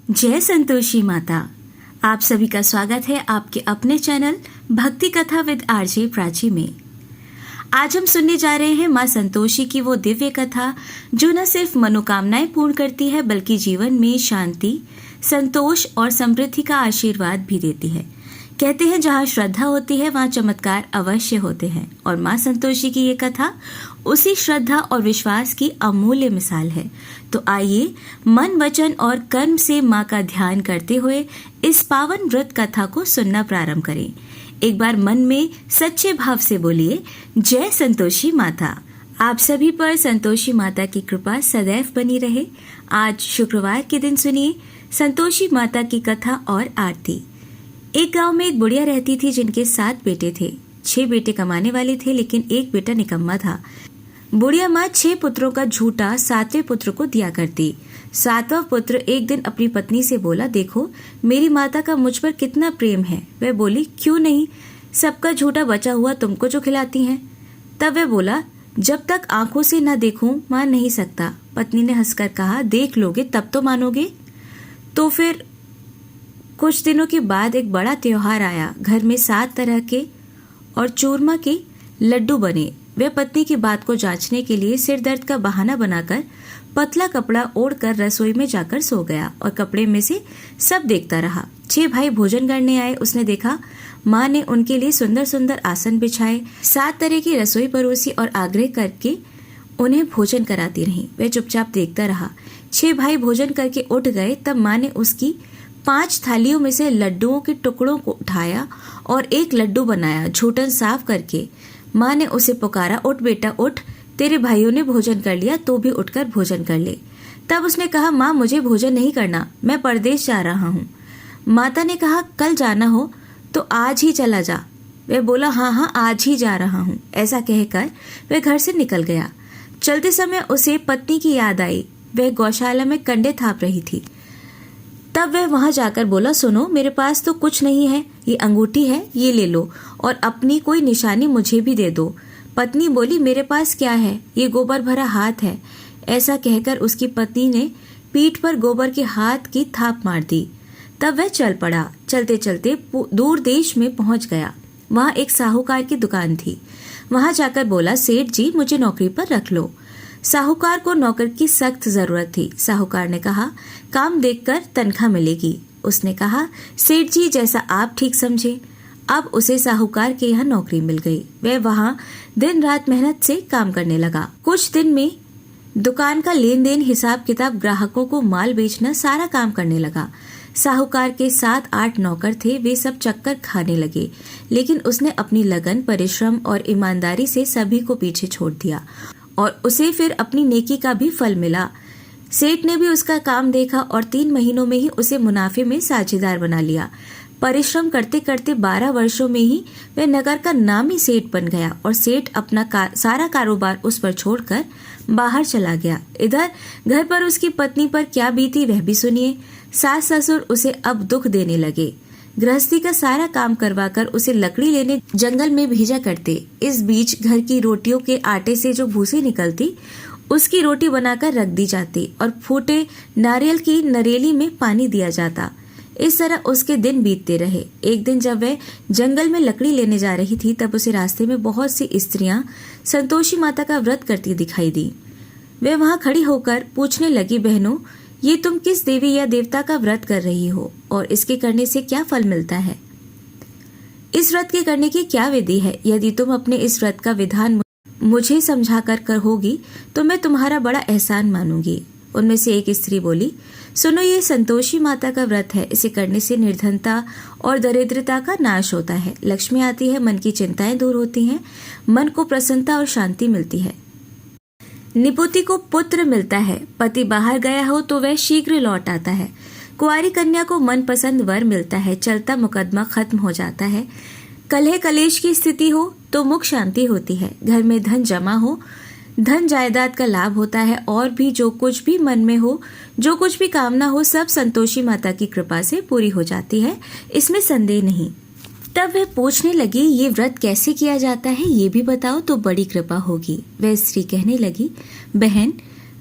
जय संतोषी माता। आप सभी का स्वागत है आपके अपने चैनल भक्ति कथा विद आरजे प्राची में। आज हम सुनने जा रहे हैं माँ संतोषी की वो दिव्य कथा जो न सिर्फ मनोकामनाएं पूर्ण करती है बल्कि जीवन में शांति, संतोष और समृद्धि का आशीर्वाद भी देती है। कहते हैं जहाँ श्रद्धा होती है वहाँ चमत्कार अवश्य होते हैं और माँ संतोषी की ये कथा उसी श्रद्धा और विश्वास की अमूल्य मिसाल है। तो आइए मन, वचन और कर्म से माँ का ध्यान करते हुए इस पावन व्रत कथा को सुनना प्रारंभ करें। एक बार मन में सच्चे भाव से बोलिए, जय संतोषी माता। आप सभी पर संतोषी माता की कृपा सदैव बनी रहे। आज शुक्रवार के दिन सुनिए संतोषी माता की कथा और आरती। एक गांव में एक बुढ़िया रहती थी जिनके 7 बेटे थे। 6 बेटे कमाने वाले थे लेकिन एक बेटा निकम्मा था। बुढ़िया माँ 6 पुत्रों का झूठा 7वें पुत्र को दिया करती। 7वां पुत्र एक दिन अपनी पत्नी से बोला, देखो मेरी माता का मुझ पर कितना प्रेम है। वह बोली, क्यों नहीं, सबका झूठा बचा हुआ तुमको जो खिलाती हैं। तब वह बोला, जब तक आंखों से न देखूं मान नहीं सकता। पत्नी ने हंसकर कहा, देख लोगे तब तो मानोगे। तो फिर कुछ दिनों के बाद एक बड़ा त्योहार आया। घर में 7 तरह के और चूरमा के लड्डू बने। वह पत्नी की बात को जांचने के लिए सिर दर्द का बहाना बनाकर पतला कपड़ा ओढ़कर रसोई में जाकर सो गया और कपड़े में से सब देखता रहा। 6 भाई भोजन करने आए। उसने देखा माँ ने उनके लिए सुंदर सुंदर आसन बिछाए, 7 तरह की रसोई परोसी और आग्रह करके उन्हें भोजन कराती रही। वह चुपचाप देखता रहा। 6 भाई भोजन करके उठ गए तब माँ ने उसकी 5 थालियों में से लड्डुओं के टुकड़ों को उठाया और एक लड्डू बनाया। झूठन साफ करके माँ ने उसे पुकारा, उठ बेटा उठ, तेरे भाइयों ने भोजन कर लिया, तो भी उठकर भोजन कर ले। तब उसने कहा, माँ मुझे भोजन नहीं करना, मैं परदेश जा रहा हूँ। माता ने कहा, कल जाना हो तो आज ही चला जा। वह बोला, हाँ हाँ आज ही जा रहा हूँ। ऐसा कहकर वह घर से निकल गया। चलते समय उसे पत्नी की याद आई। वह गौशाला में कंडे थाप रही थी। तब वह वहां जाकर बोला, सुनो मेरे पास तो कुछ नहीं है, ये अंगूठी है, ये ले लो और अपनी कोई निशानी मुझे भी दे दो। पत्नी बोली, मेरे पास क्या है, ये गोबर भरा हाथ है। ऐसा कहकर उसकी पत्नी ने पीठ पर गोबर के हाथ की थाप मार दी। तब वह चल पड़ा। चलते चलते दूर देश में पहुंच गया। वहां एक साहूकार की दुकान थी। वहां जाकर बोला, सेठ जी मुझे नौकरी पर रख लो। साहूकार को नौकर की सख्त जरूरत थी। साहूकार ने कहा, काम देखकर तनख्वाह मिलेगी। उसने कहा, सेठ जी जैसा आप ठीक समझे। अब उसे साहूकार के यहाँ नौकरी मिल गई। वह वहां दिन रात मेहनत से काम करने लगा। कुछ दिन में दुकान का लेन देन, हिसाब किताब, ग्राहकों को माल बेचना, सारा काम करने लगा। साहूकार के 7-8 नौकर थे। वे सब चक्कर खाने लगे लेकिन उसने अपनी लगन, परिश्रम और ईमानदारी से सभी को पीछे छोड़ दिया और उसे फिर अपनी नेकी का भी फल मिला। सेठ ने भी उसका काम देखा और 3 महीनों में ही उसे मुनाफे में साझेदार बना लिया। परिश्रम करते करते 12 वर्षों में ही वह नगर का नामी सेठ बन गया और सेठ अपना सारा कारोबार उस पर छोड़कर बाहर चला गया। इधर घर पर उसकी पत्नी पर क्या बीती वह भी सुनिए। सास ससुर उसे अब दुख देने लगे। गृहस्थी का सारा काम करवाकर उसे लकड़ी लेने जंगल में भेजा करते। इस बीच घर की रोटियों के आटे से जो भूसी निकलती उसकी रोटी बनाकर रख दी जाती और फूटे नारियल की नरेली में पानी दिया जाता। इस तरह उसके दिन बीतते रहे। एक दिन जब वह जंगल में लकड़ी लेने जा रही थी तब उसे रास्ते में बहुत सी स्त्रियां संतोषी माता का व्रत करती दिखाई दी। वह वहां खड़ी होकर पूछने लगी, बहनों ये तुम किस देवी या देवता का व्रत कर रही हो और इसके करने से क्या फल मिलता है? इस व्रत के करने की क्या विधि है? यदि तुम अपने इस व्रत का विधान मुझे समझा कर होगी तो मैं तुम्हारा बड़ा एहसान मानूंगी। उनमें से एक स्त्री बोली, सुनो ये संतोषी माता का व्रत है। इसे करने से निर्धनता और दरिद्रता का नाश होता है, लक्ष्मी आती है, मन की चिंताएं दूर होती हैं, मन को प्रसन्नता और शांति मिलती है, निपुति को पुत्र मिलता है, पति बाहर गया हो तो वह शीघ्र लौट आता है, कुंवारी कन्या को मनपसंद वर मिलता है, चलता मुकदमा खत्म हो जाता है, कलह कलेश की स्थिति हो तो मुख शांति होती है, घर में धन जमा हो, धन जायदाद का लाभ होता है और भी जो कुछ भी मन में हो, जो कुछ भी कामना हो, सब संतोषी माता की कृपा से पूरी हो जाती है, इसमें संदेह नहीं। तब वह पूछने लगी, ये व्रत कैसे किया जाता है ये भी बताओ तो बड़ी कृपा होगी। वह स्त्री कहने लगी, बहन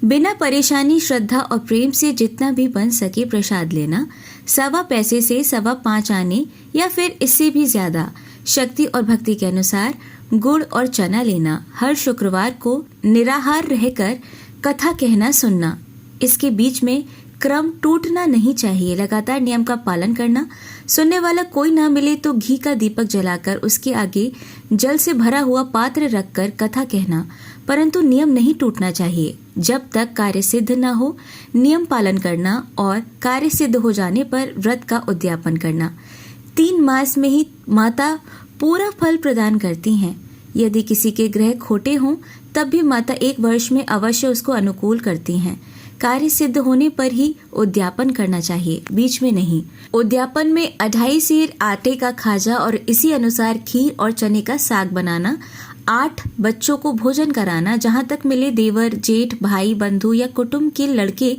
बिना परेशानी, श्रद्धा और प्रेम से जितना भी बन सके प्रसाद लेना, 1.25 पैसे से 5.25 आने या फिर इससे भी ज्यादा शक्ति और भक्ति के अनुसार गुड़ और चना लेना, हर शुक्रवार को निराहार रहकर कथा कहना सुनना, इसके बीच में क्रम टूटना नहीं चाहिए, लगातार नियम का पालन करना, सुनने वाला कोई ना मिले तो घी का दीपक जलाकर उसके आगे जल से भरा हुआ पात्र रखकर कथा कहना, परंतु नियम नहीं टूटना चाहिए। जब तक कार्य सिद्ध न हो नियम पालन करना और कार्य सिद्ध हो जाने पर व्रत का उद्यापन करना। 3 मास में ही माता पूरा फल प्रदान करती हैं। यदि किसी के ग्रह खोटे हों तब भी माता 1 वर्ष में अवश्य उसको अनुकूल करती हैं। कार्य सिद्ध होने पर ही उद्यापन करना चाहिए, बीच में नहीं। उद्यापन में 2.5 सेर आटे का खाजा और इसी अनुसार खीर और चने का साग बनाना, 8 बच्चों को भोजन कराना, जहाँ तक मिले देवर, जेठ, भाई, बंधु या कुटुंब के लड़के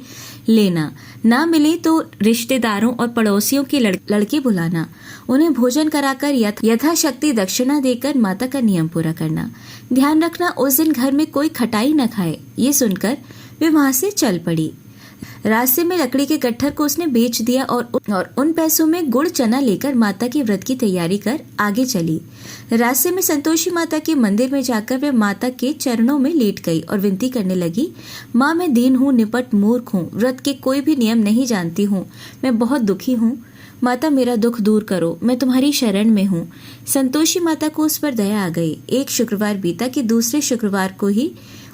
लेना, ना मिले तो रिश्तेदारों और पड़ोसियों के लड़के बुलाना, उन्हें भोजन कराकर यथाशक्ति दक्षिणा देकर माता का नियम पूरा करना। ध्यान रखना उस दिन घर में कोई खटाई न खाए। ये सुनकर वे वहां से चल पड़ी। रास्ते में लकड़ी के गट्ठर को उसने बेच दिया और उन पैसों में गुड़ चना लेकर माता के व्रत की तैयारी कर आगे चली। रास्ते में संतोषी माता के मंदिर में जाकर वे माता के चरणों में लेट गई और विनती करने लगी, माँ मैं दीन हूँ, निपट मूर्ख हूँ, व्रत के कोई भी नियम नहीं जानती हूँ, मैं बहुत दुखी हूँ, माता मेरा दुख दूर करो, मैं तुम्हारी शरण में हूँ। संतोषी माता को उस पर दया आ गई। एक शुक्रवार बीता कि दूसरे शुक्रवार को ही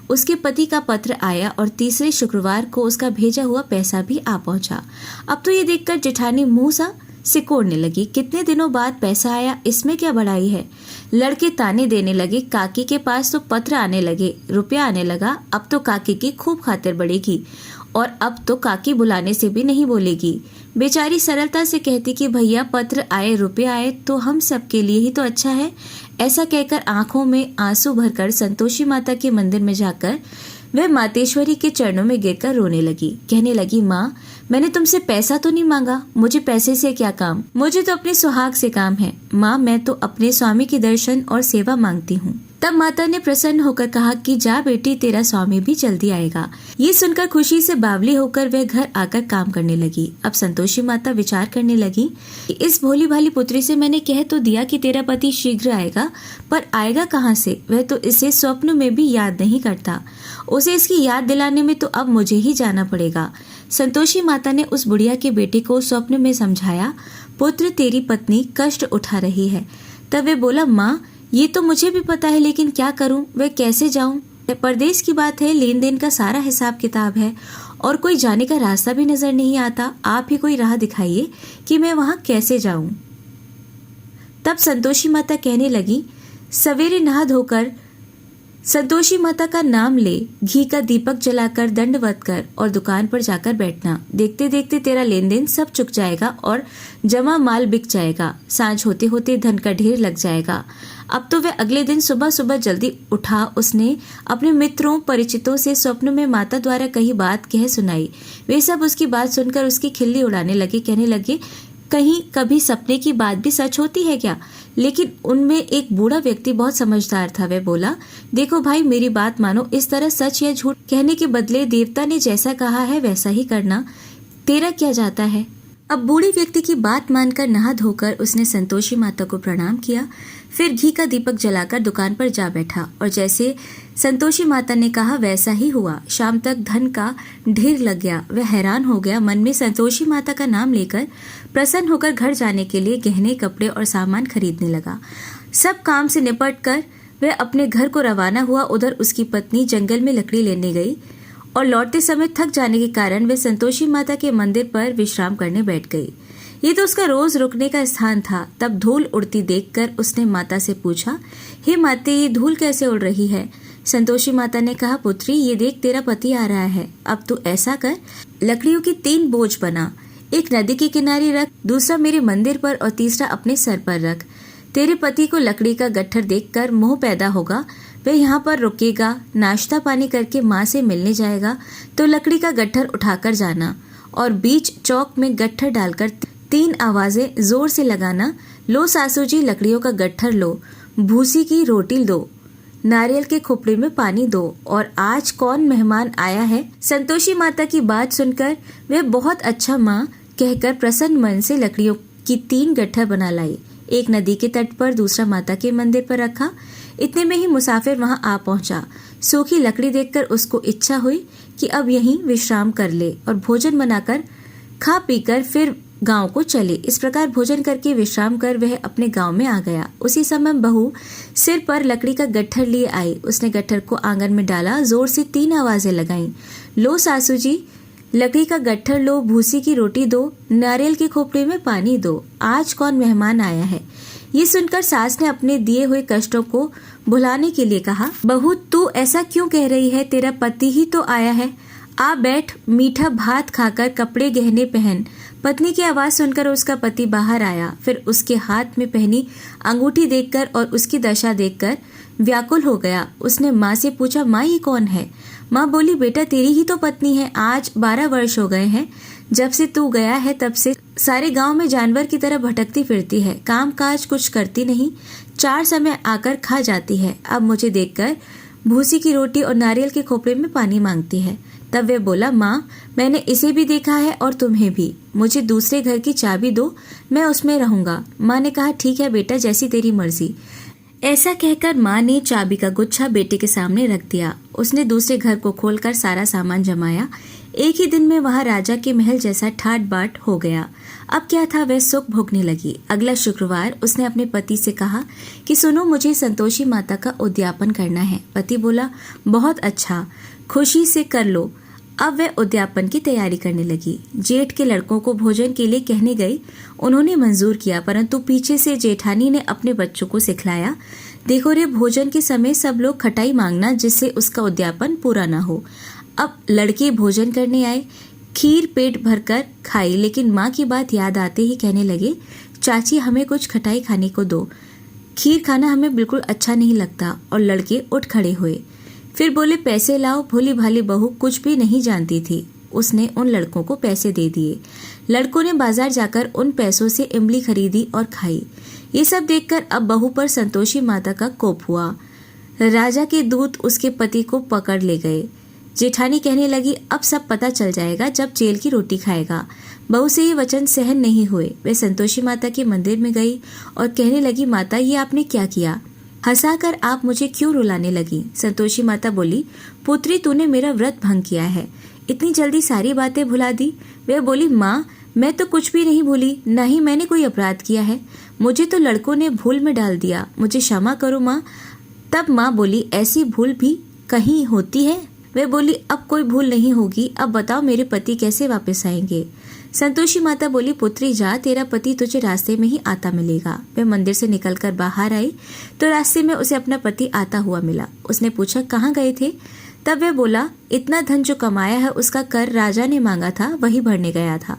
उसके पति का पत्र आया और तीसरे शुक्रवार को उसका भेजा हुआ पैसा भी आ पहुंचा। अब तो ये देखकर जेठानी मुंह सा सिकोड़ने लगी, कितने दिनों बाद पैसा आया, इसमें क्या बड़ाई है। लड़के ताने देने लगे, काकी के पास तो पत्र आने लगे, रुपया आने लगा, अब तो काकी की खूब खातिर बढ़ेगी और अब तो काकी बुलाने से भी नहीं बोलेगी। बेचारी सरलता से कहती कि भैया पत्र आए, रुपये आए तो हम सबके लिए ही तो अच्छा है। ऐसा कहकर आंखों में आंसू भरकर संतोषी माता के मंदिर में जाकर वह मातेश्वरी के चरणों में गिरकर रोने लगी। कहने लगी, माँ मैंने तुमसे पैसा तो नहीं मांगा, मुझे पैसे से क्या काम, मुझे तो अपने सुहाग से काम है। माँ मैं तो अपने स्वामी के दर्शन और सेवा मांगती हूँ। तब माता ने प्रसन्न होकर कहा कि जा बेटी, तेरा स्वामी भी जल्दी आएगा। ये सुनकर खुशी से बावली होकर वह घर आकर काम करने लगी। अब संतोषी माता विचार करने लगी कि इस भोली भाली पुत्री से मैंने कह तो दिया कि तेरा पति शीघ्र आएगा, पर आएगा कहाँ से, वह तो इसे स्वप्न में भी याद नहीं करता। उसे इसकी याद दिलाने में तो अब मुझे ही जाना पड़ेगा। संतोषी माता ने उस बुढ़िया के बेटे को स्वप्न में समझाया, पुत्र तेरी पत्नी कष्ट उठा रही है। तब वे बोला, माँ ये तो मुझे भी पता है, लेकिन क्या करूं, वह कैसे जाऊं, परदेश की बात है, लेन देन का सारा हिसाब किताब है और कोई जाने का रास्ता भी नजर नहीं आता। आप ही कोई राह दिखाइए कि मैं वहां कैसे जाऊं। तब संतोषी माता कहने लगी, सवेरे नहा धोकर संतोषी माता का नाम ले, घी का दीपक जलाकर दंडवत कर और दुकान पर जाकर बैठना। देखते देखते तेरा लेन देन सब चुक जाएगा और जमा माल बिक जाएगा। सांझ होते होते धन का ढेर लग जाएगा। अब तो वह अगले दिन सुबह सुबह जल्दी उठा। उसने अपने मित्रों परिचितों से स्वप्न में माता द्वारा कही बात कह सुनाई। वे सब उसकी बात सुनकर उसकी खिल्ली उड़ाने लगे। कहने लगे, कहीं कभी सपने की बात भी सच होती है क्या। लेकिन उनमें एक बूढ़ा व्यक्ति बहुत समझदार था। वह बोला, देखो भाई मेरी बात मानो, इस तरह सच या झूठ कहने के बदले देवता ने जैसा कहा है वैसा ही करना, तेरा क्या जाता है। अब बूढ़े व्यक्ति की बात मानकर नहा धोकर उसने संतोषी माता को प्रणाम किया, फिर घी का दीपक जलाकर दुकान पर जा बैठा और जैसे संतोषी माता ने कहा वैसा ही हुआ। शाम तक धन का ढेर लग गया। वह हैरान हो गया। मन में संतोषी माता का नाम लेकर प्रसन्न होकर घर जाने के लिए गहने, कपड़े और सामान खरीदने लगा। सब काम से निपट कर वह अपने घर को रवाना हुआ। उधर उसकी पत्नी जंगल में लकड़ी लेने गई और लौटते समय थक जाने के कारण वे संतोषी माता के मंदिर पर विश्राम करने बैठ गई। ये तो उसका रोज रुकने का स्थान था। तब धूल उड़ती देखकर उसने माता से पूछा, हे माते ये धूल कैसे उड़ रही है। संतोषी माता ने कहा, पुत्री ये देख तेरा पति आ रहा है। अब तू ऐसा कर, लकड़ियों की 3 बोझ बना, एक नदी के किनारे रख, दूसरा मेरे मंदिर पर और तीसरा अपने सर पर रख। तेरे पति को लकड़ी का गट्ठर देखकर मोह पैदा होगा, वह यहाँ पर रुकेगा, नाश्ता पानी करके माँ से मिलने जाएगा तो लकड़ी का गट्ठर उठाकर जाना और बीच चौक में गट्ठर डालकर 3 आवाजें जोर से लगाना, लो सासू जी लकड़ियों का गट्ठर लो, भूसी की रोटी दो, नारियल के खोपड़े में पानी दो और आज कौन मेहमान आया है। संतोषी माता की बात सुनकर वह बहुत अच्छा माँ कहकर प्रसन्न मन से लकड़ियों की 3 गट्ठर बना लाई। एक नदी के तट पर, दूसरा माता के मंदिर पर रखा। इतने में ही मुसाफिर वहां आ पहुंचा। सूखी लकड़ी देखकर उसको इच्छा हुई कि अब यहीं विश्राम कर ले और भोजन बनाकर खा पीकर फिर गांव को चले। इस प्रकार भोजन करके विश्राम कर वह अपने गांव में आ गया। उसी समय बहू सिर पर लकड़ी का गट्ठर लिए आई। उसने गट्ठर को आंगन में डाला, जोर से 3 आवाजें लगाईं। लो सासू जी, लकड़ी का गट्ठर लो, भूसी की रोटी दो, नारियल के खोपड़े में पानी दो, आज कौन मेहमान आया है। ये सुनकर सास ने अपने दिए हुए कष्टों को भुलाने के लिए कहा, बहू तू ऐसा क्यों कह रही है, तेरा पति ही तो आया है। आ बैठ, मीठा भात खाकर कपड़े गहने पहन। पत्नी की आवाज सुनकर उसका पति बाहर आया। फिर उसके हाथ में पहनी अंगूठी देखकर और उसकी दशा देखकर व्याकुल हो गया। उसने माँ से पूछा, माँ ये कौन है। माँ बोली, बेटा तेरी ही तो पत्नी है। आज 12 वर्ष हो गए हैं जब से तू गया है, तब से सारे गांव में जानवर की तरह भटकती फिरती है, काम काज कुछ करती नहीं, 4 समय आकर खा जाती है। अब मुझे देखकर भूसी की रोटी और नारियल के खोपड़े में पानी मांगती है। तब वे बोला, माँ मैंने इसे भी देखा है और तुम्हें भी, मुझे दूसरे घर की चाबी दो, मैं उसमें रहूंगा। माँ ने कहा, ठीक है बेटा, जैसी तेरी मर्जी। ऐसा कहकर माँ ने चाबी का गुच्छा बेटे के सामने रख दिया। उसने दूसरे घर को खोलकर सारा सामान जमाया। एक ही दिन में वहां राजा के महल जैसा ठाट बाट हो गया। अब क्या था, वह सुख भोगने लगी। अगला शुक्रवार उसने अपने पति से कहा कि सुनो, मुझे संतोषी माता का उद्यापन करना है। पति बोला, बहुत अच्छा, खुशी से कर लो। अब वह उद्यापन की तैयारी करने लगी। जेठ के लड़कों को भोजन के लिए कहने गई। उन्होंने मंजूर किया, परंतु पीछे से जेठानी ने अपने बच्चों को सिखलाया, देखो रे, भोजन के समय सब लोग खटाई मांगना, जिससे उसका उद्यापन पूरा ना हो। अब लड़के भोजन करने आए, खीर पेट भरकर खाई, लेकिन माँ की बात याद आते ही कहने लगे, चाची हमें कुछ खटाई खाने को दो, खीर खाना हमें बिल्कुल अच्छा नहीं लगता। और लड़के उठ खड़े हुए। फिर बोले, पैसे लाओ। भोली भाली बहू कुछ भी नहीं जानती थी, उसने उन लड़कों को पैसे दे दिए। लड़कों ने बाजार जाकर उन पैसों से इमली खरीदी और खाई। ये सब देखकर अब बहू पर संतोषी माता का कोप हुआ। राजा के दूत उसके पति को पकड़ ले गए। जेठानी कहने लगी, अब सब पता चल जाएगा जब जेल की रोटी खाएगा। बहू से ये वचन सहन नहीं हुए। वे संतोषी माता के मंदिर में गई और कहने लगी, माता ये आपने क्या किया, हंसाकर आप मुझे क्यों रुलाने लगी। संतोषी माता बोली, पुत्री तूने मेरा व्रत भंग किया है, इतनी जल्दी सारी बातें भुला दी। वह बोली, माँ मैं तो कुछ भी नहीं भूली, न ही मैंने कोई अपराध किया है, मुझे तो लड़कों ने भूल में डाल दिया, मुझे क्षमा करो माँ। तब माँ बोली, ऐसी भूल भी कहीं होती है। वह बोली, अब कोई भूल नहीं होगी, अब बताओ मेरे पति कैसे वापस आएंगे। संतोषी माता बोली, पुत्री जा, तेरा पति तुझे रास्ते में ही आता मिलेगा। वह मंदिर से निकलकर बाहर आई तो रास्ते में उसे अपना पति आता हुआ मिला। उसने पूछा, कहाँ गए थे। तब वह बोला, इतना धन जो कमाया है उसका कर राजा ने मांगा था, वही भरने गया था।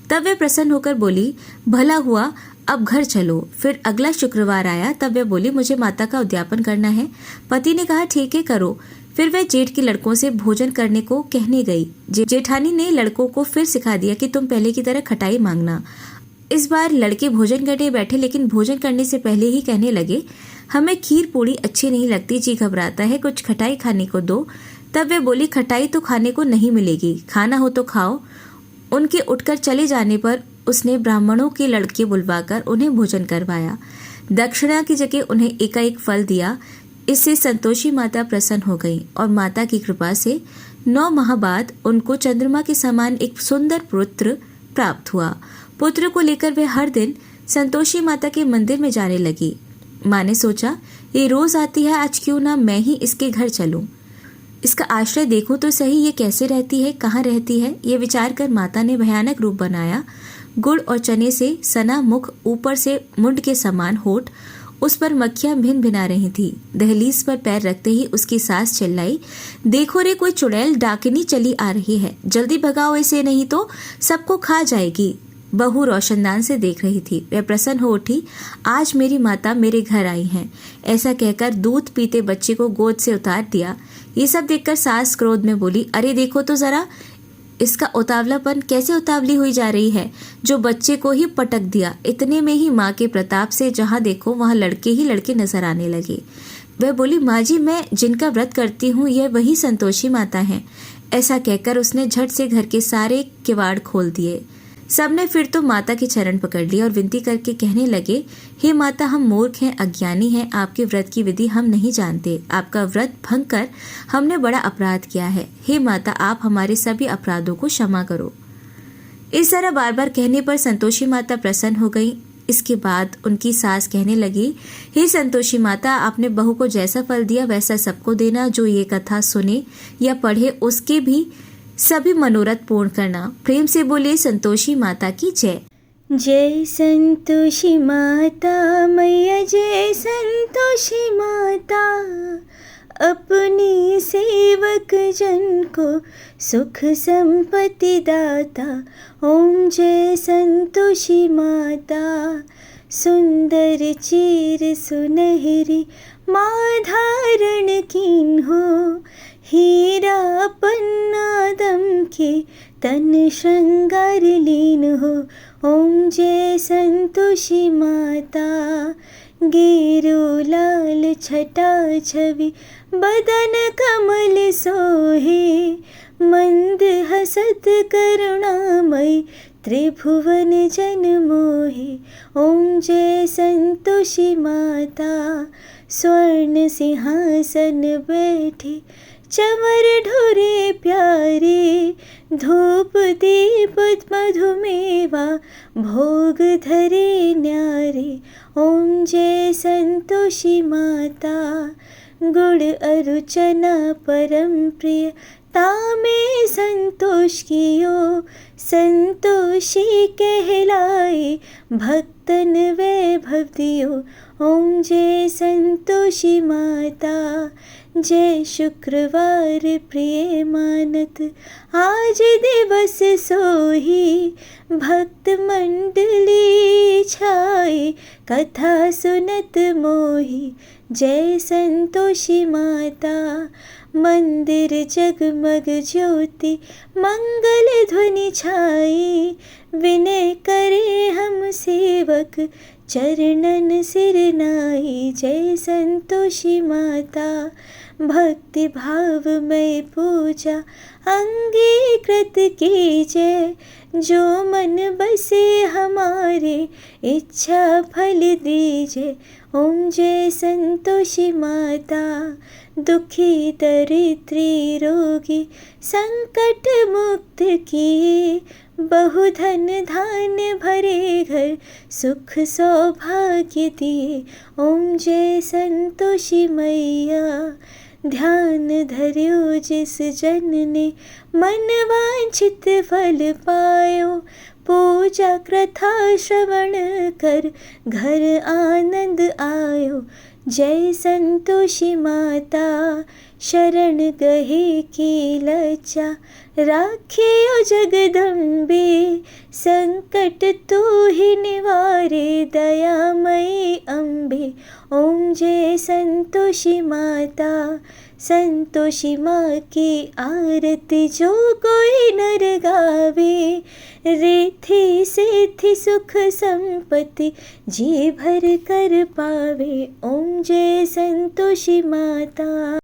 तब वह प्रसन्न होकर बोली, भला हुआ, अब घर चलो। फिर अगला शुक्रवार आया। तब वह बोली, मुझे माता का उद्यापन करना है। पति ने कहा, ठीक है करो। फिर वह जेठ के लड़कों से भोजन करने को कहने गई। जेठानी ने लड़कों को फिर सिखा दिया कि तुम पहले की तरह खटाई मांगना। इस बार लड़के भोजन करने बैठे, लेकिन भोजन करने से पहले ही कहने लगे, हमें खीर पूड़ी अच्छी नहीं लगती, जी घबराता है, कुछ खटाई खाने को दो। तब वे बोली, खटाई तो खाने को नहीं मिलेगी, खाना हो तो खाओ। उनके उठकर चले जाने पर उसने ब्राह्मणों के लड़के बुलवाकर उन्हें भोजन करवाया। दक्षिणा की जगह उन्हें एकाएक फल दिया। इससे संतोषी माता प्रसन्न हो गई और माता की कृपा से 9 माह बाद उनको चंद्रमा के समान एक सुंदर पुत्र प्राप्त हुआ। पुत्र को लेकर वे हर दिन संतोषी माता के मंदिर में जाने लगी। माँ ने सोचा, ये रोज आती है, आज क्यों ना मैं ही इसके घर चलूं, इसका आश्रय देखूं तो सही, ये कैसे रहती है, कहाँ रहती है। ये विचार कर माता ने भयानक रूप बनाया। गुड़ और चने से सना मुख, ऊपर से मुंड के समान होठ, उस पर मक्खियां भिन भिना रही थी। दहलीज पर पैर रखते ही उसकी सास चिल्लाई, देखो रे, कोई चुड़ैल डाकिनी चली आ रही है, जल्दी भगाओ इसे, नहीं तो सबको खा जाएगी। बहू रोशनदान से देख रही थी। वह प्रसन्न हो उठी, आज मेरी माता मेरे घर आई हैं। ऐसा कहकर दूध पीते बच्चे को गोद से उतार दिया। ये सब देखकर सास क्रोध में बोली, अरे देखो तो जरा, इसका उतावलापन कैसे उतावली हुई जा रही है, जो बच्चे को ही पटक दिया। इतने में ही माँ के प्रताप से जहाँ देखो वहाँ लड़के ही लड़के नजर आने लगे। वह बोली, माँ जी, मैं जिनका व्रत करती हूँ यह वही संतोषी माता हैं। ऐसा कहकर उसने झट से घर के सारे किवाड़ खोल दिए। सबने फिर तो माता के चरण पकड़ लिए और विनती करके कहने लगे, हे माता, हम मूर्ख हैं, अज्ञानी हैं, आपके व्रत की विधि हम नहीं जानते। आपका व्रत भंग कर हमने बड़ा अपराध किया है। हे माता, आप हमारे सभी अपराधों को क्षमा करो। इस तरह बार बार कहने पर संतोषी माता प्रसन्न हो गई। इसके बाद उनकी सास कहने लगी, हे संतोषी माता, आपने बहू को जैसा फल दिया वैसा सबको देना। जो ये कथा सुने या पढ़े उसके भी सभी मनोरथ पूर्ण करना। प्रेम से बोले संतोषी माता की जय। जय संतोषी माता मैया, जय संतोषी माता, अपने सेवक जन को सुख संपत्ति दाता। ओम जय संतोषी माता, सुंदर चीर सुनहरी माँ धारण कीन हो। हीरा पन्ना दम के तन श्रृंगार लीन हो। ओम जय संतोषी माता, गेरू लाल छटा छवि बदन कमल सोहे। मंद हसत करुणामयी त्रिभुवन जन मोहे। ओम जय संतोषी माता, स्वर्ण सिंहासन बैठे चवर ढोरे प्यारे। धूप दीप मधुमेवा भोग धरे न्यारे। ओम जय संतोषी माता, गुड़ अरुचना परम प्रिय तामे संतोष कियो। संतोषी कहलाए भक्तन वैभव दियो। ओम जय संतोषी माता, जय शुक्रवार प्रिय मानत आज दिवस सोही। भक्त मंडली छाए कथा सुनत मोही। जय संतोषी माता, मंदिर जगमग ज्योति मंगल ध्वनि छाई। विनय करे हम सेवक चरणन सिर नाई। जय संतोषी माता, भक्ति भाव में पूजा अंगीकृत कीजय। जो मन बसे हमारे इच्छा फल दीजिए। ओम जय संतोषी माता, दुखी दरिद्री रोगी संकट मुक्त किए। बहुधन धान्य भरे घर सुख सौभाग्य दिए। ओम जय संतोषी मैया, ध्यान धर्यो जिस जन ने मन वांछित फल पायो। पूजा कथा श्रवण कर घर आनंद आयो। जय संतोषी माता, शरण गहे की लज्जा राखियो जगदम्बे। संकट तू ही निवारे दयामयी अम्बे। ओम जय संतोषी माता, संतोषी माँ की आरती जो कोई नर गावे। रिद्धि सिद्धि सुख संपत्ति जी भर कर पावे। ओम जय संतोषी माता।